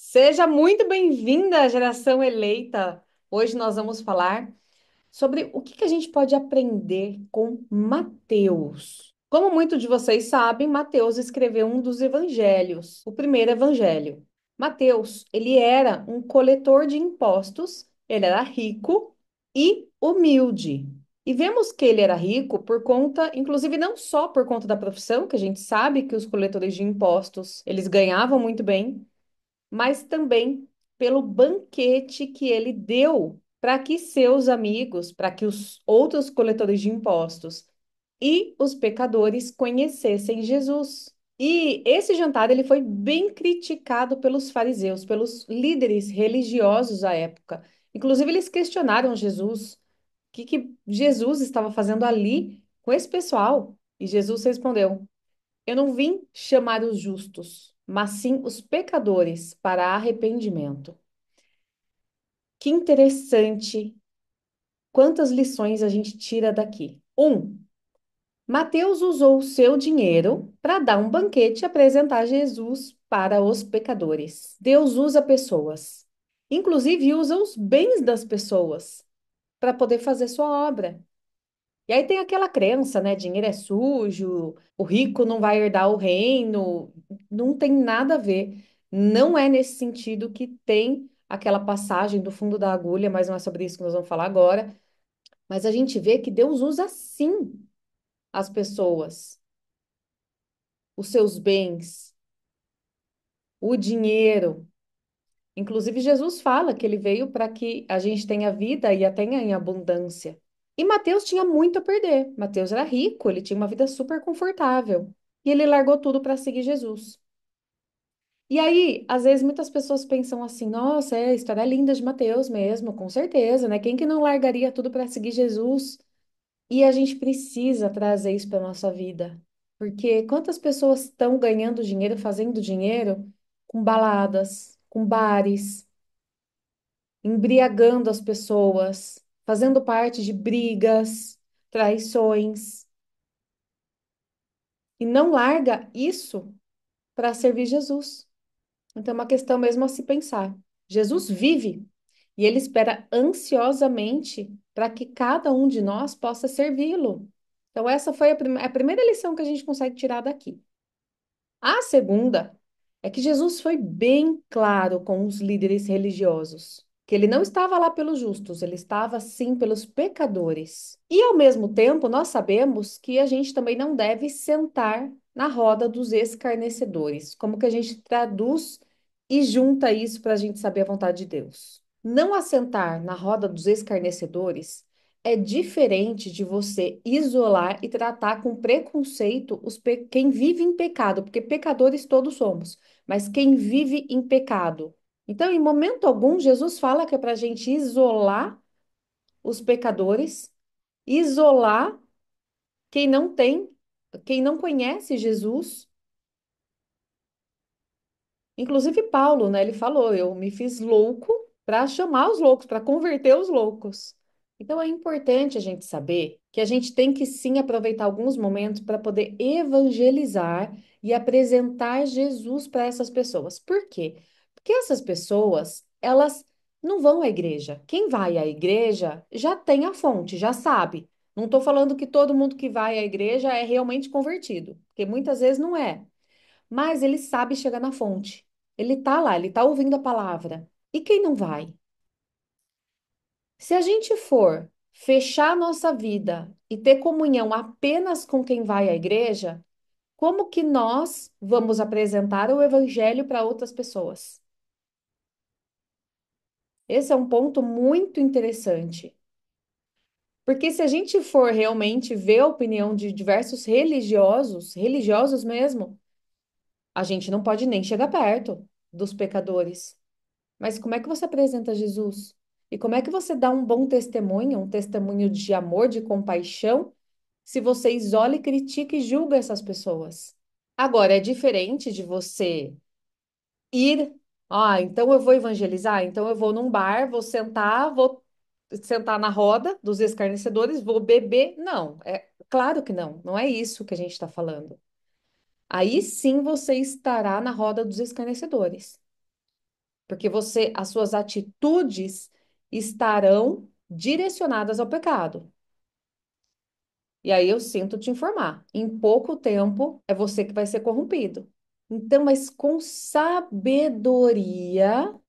Seja muito bem-vinda, geração eleita. Hoje nós vamos falar sobre o que que a gente pode aprender com Mateus. Como muitos de vocês sabem, Mateus escreveu um dos evangelhos, o primeiro evangelho. Mateus, ele era um coletor de impostos, ele era rico e humilde. E vemos que ele era rico por conta, inclusive não só por conta da profissão, que a gente sabe que os coletores de impostos, eles ganhavam muito bem, mas também pelo banquete que ele deu para que seus amigos, para que os outros coletores de impostos e os pecadores conhecessem Jesus. E esse jantar ele foi bem criticado pelos fariseus, pelos líderes religiosos à época. Inclusive, eles questionaram Jesus, o que que Jesus estava fazendo ali com esse pessoal. E Jesus respondeu: eu não vim chamar os justos, mas sim os pecadores para arrependimento. Que interessante. Quantas lições a gente tira daqui? Mateus usou o seu dinheiro para dar um banquete e apresentar Jesus para os pecadores. Deus usa pessoas, inclusive usa os bens das pessoas para poder fazer sua obra. E aí tem aquela crença, né? Dinheiro é sujo, o rico não vai herdar o reino. Não tem nada a ver. Não é nesse sentido que tem aquela passagem do fundo da agulha, mas não é sobre isso que nós vamos falar agora. Mas a gente vê que Deus usa sim as pessoas, os seus bens, o dinheiro. Inclusive, Jesus fala que ele veio para que a gente tenha vida e a tenha em abundância. E Mateus tinha muito a perder. Mateus era rico, ele tinha uma vida super confortável. E ele largou tudo para seguir Jesus. E aí, às vezes, muitas pessoas pensam assim: nossa, é a história linda de Mateus mesmo, com certeza, né? Quem que não largaria tudo para seguir Jesus? E a gente precisa trazer isso para nossa vida. Porque quantas pessoas estão ganhando dinheiro, fazendo dinheiro com baladas, com bares, embriagando as pessoas, fazendo parte de brigas, traições, e não larga isso para servir Jesus. Então, é uma questão mesmo a se pensar. Jesus vive e ele espera ansiosamente para que cada um de nós possa servi-lo. Então, essa foi a primeira lição que a gente consegue tirar daqui. A segunda é que Jesus foi bem claro com os líderes religiosos, que ele não estava lá pelos justos, ele estava sim pelos pecadores. E ao mesmo tempo, nós sabemos que a gente também não deve sentar na roda dos escarnecedores. Como que a gente traduz e junta isso para a gente saber a vontade de Deus? Não assentar na roda dos escarnecedores é diferente de você isolar e tratar com preconceito quem vive em pecado, porque pecadores todos somos, mas quem vive em pecado. Então, em momento algum, Jesus fala que é para a gente isolar os pecadores, isolar quem não tem, quem não conhece Jesus. Inclusive Paulo, né? Ele falou: eu me fiz louco para chamar os loucos, para converter os loucos. Então é importante a gente saber que a gente tem que sim aproveitar alguns momentos para poder evangelizar e apresentar Jesus para essas pessoas. Por quê? Porque essas pessoas, elas não vão à igreja. Quem vai à igreja já tem a fonte, já sabe. Não estou falando que todo mundo que vai à igreja é realmente convertido, porque muitas vezes não é, mas ele sabe chegar na fonte. Ele tá lá, ele tá ouvindo a palavra. E quem não vai? Se a gente for fechar a nossa vida e ter comunhão apenas com quem vai à igreja, como que nós vamos apresentar o evangelho para outras pessoas? Esse é um ponto muito interessante. Porque se a gente for realmente ver a opinião de diversos religiosos, religiosos mesmo, a gente não pode nem chegar perto dos pecadores. Mas como é que você apresenta Jesus? E como é que você dá um bom testemunho, um testemunho de amor, de compaixão, se você isola e critica e julga essas pessoas? Agora, é diferente de você ir, então eu vou evangelizar, então eu vou num bar, vou sentar na roda dos escarnecedores, vou beber. Não, é claro que não, não é isso que a gente está falando. Aí sim você estará na roda dos escarnecedores. porque as suas atitudes estarão direcionadas ao pecado. E aí eu sinto te informar, em pouco tempo é você que vai ser corrompido. Então, mas com sabedoria,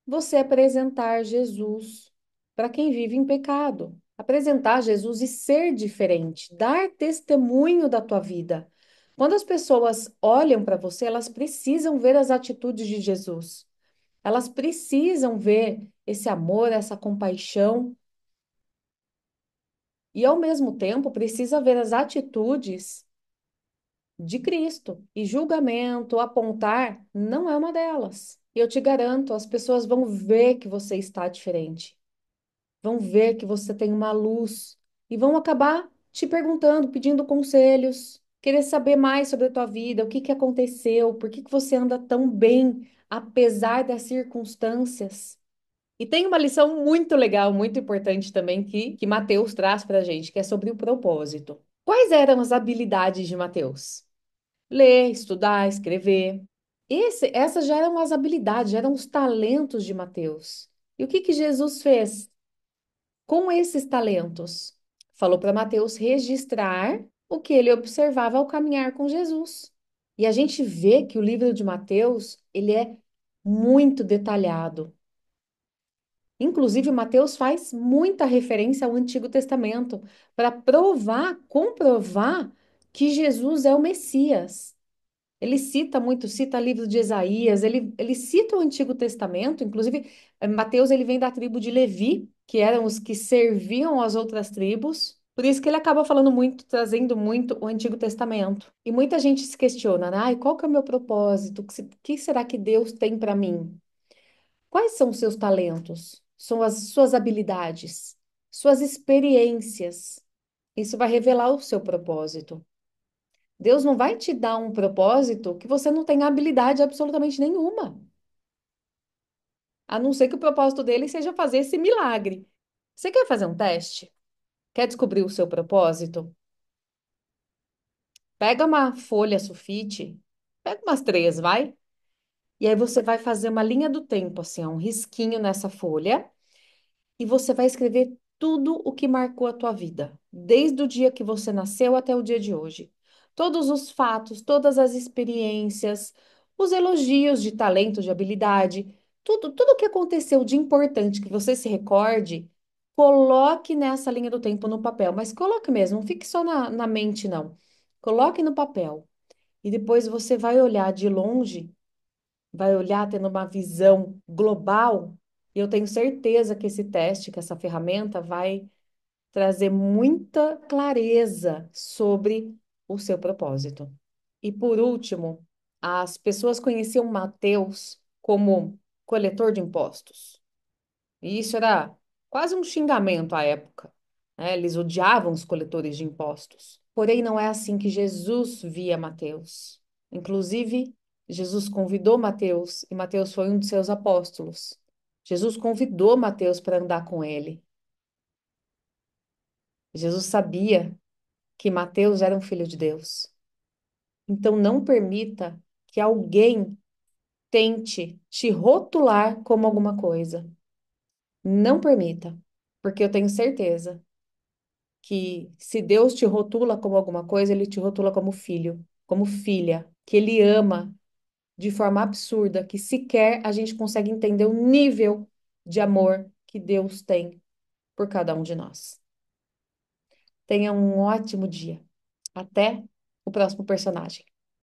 você apresentar Jesus para quem vive em pecado. Apresentar Jesus e ser diferente, dar testemunho da tua vida. Quando as pessoas olham para você, elas precisam ver as atitudes de Jesus. Elas precisam ver esse amor, essa compaixão e, ao mesmo tempo, precisa ver as atitudes de Cristo. E julgamento, apontar, não é uma delas. E eu te garanto, as pessoas vão ver que você está diferente, vão ver que você tem uma luz e vão acabar te perguntando, pedindo conselhos, querer saber mais sobre a tua vida, o que que aconteceu, por que que você anda tão bem, apesar das circunstâncias. E tem uma lição muito legal, muito importante também que Mateus traz para a gente, que é sobre o propósito. Quais eram as habilidades de Mateus? Ler, estudar, escrever. Essas já eram as habilidades, já eram os talentos de Mateus. E o que que Jesus fez com esses talentos? Falou para Mateus registrar o que ele observava ao caminhar com Jesus. E a gente vê que o livro de Mateus, ele é muito detalhado. Inclusive, Mateus faz muita referência ao Antigo Testamento para provar, comprovar que Jesus é o Messias. Ele cita muito, cita livro de Isaías, ele cita o Antigo Testamento, inclusive Mateus ele vem da tribo de Levi, que eram os que serviam às outras tribos. Por isso que ele acaba falando muito, trazendo muito o Antigo Testamento. E muita gente se questiona, né? Ai, qual que é o meu propósito? Que será que Deus tem para mim? Quais são os seus talentos? São as suas habilidades, suas experiências. Isso vai revelar o seu propósito. Deus não vai te dar um propósito que você não tenha habilidade absolutamente nenhuma, a não ser que o propósito dele seja fazer esse milagre. Você quer fazer um teste? Quer descobrir o seu propósito? Pega uma folha sulfite, pega umas três, vai? E aí você vai fazer uma linha do tempo, assim, ó, um risquinho nessa folha. E você vai escrever tudo o que marcou a tua vida, desde o dia que você nasceu até o dia de hoje. Todos os fatos, todas as experiências, os elogios de talento, de habilidade, tudo o que aconteceu de importante que você se recorde, coloque nessa linha do tempo no papel, mas coloque mesmo, não fique só na mente, não. Coloque no papel. E depois você vai olhar de longe, vai olhar tendo uma visão global, e eu tenho certeza que esse teste, que essa ferramenta vai trazer muita clareza sobre o seu propósito. E por último, as pessoas conheciam Mateus como coletor de impostos. E isso era quase um xingamento à época, né? Eles odiavam os coletores de impostos. Porém, não é assim que Jesus via Mateus. Inclusive, Jesus convidou Mateus e Mateus foi um de seus apóstolos. Jesus convidou Mateus para andar com ele. Jesus sabia que Mateus era um filho de Deus. Então, não permita que alguém tente te rotular como alguma coisa. Não permita, porque eu tenho certeza que se Deus te rotula como alguma coisa, ele te rotula como filho, como filha, que ele ama de forma absurda, que sequer a gente consegue entender o nível de amor que Deus tem por cada um de nós. Tenha um ótimo dia. Até o próximo personagem.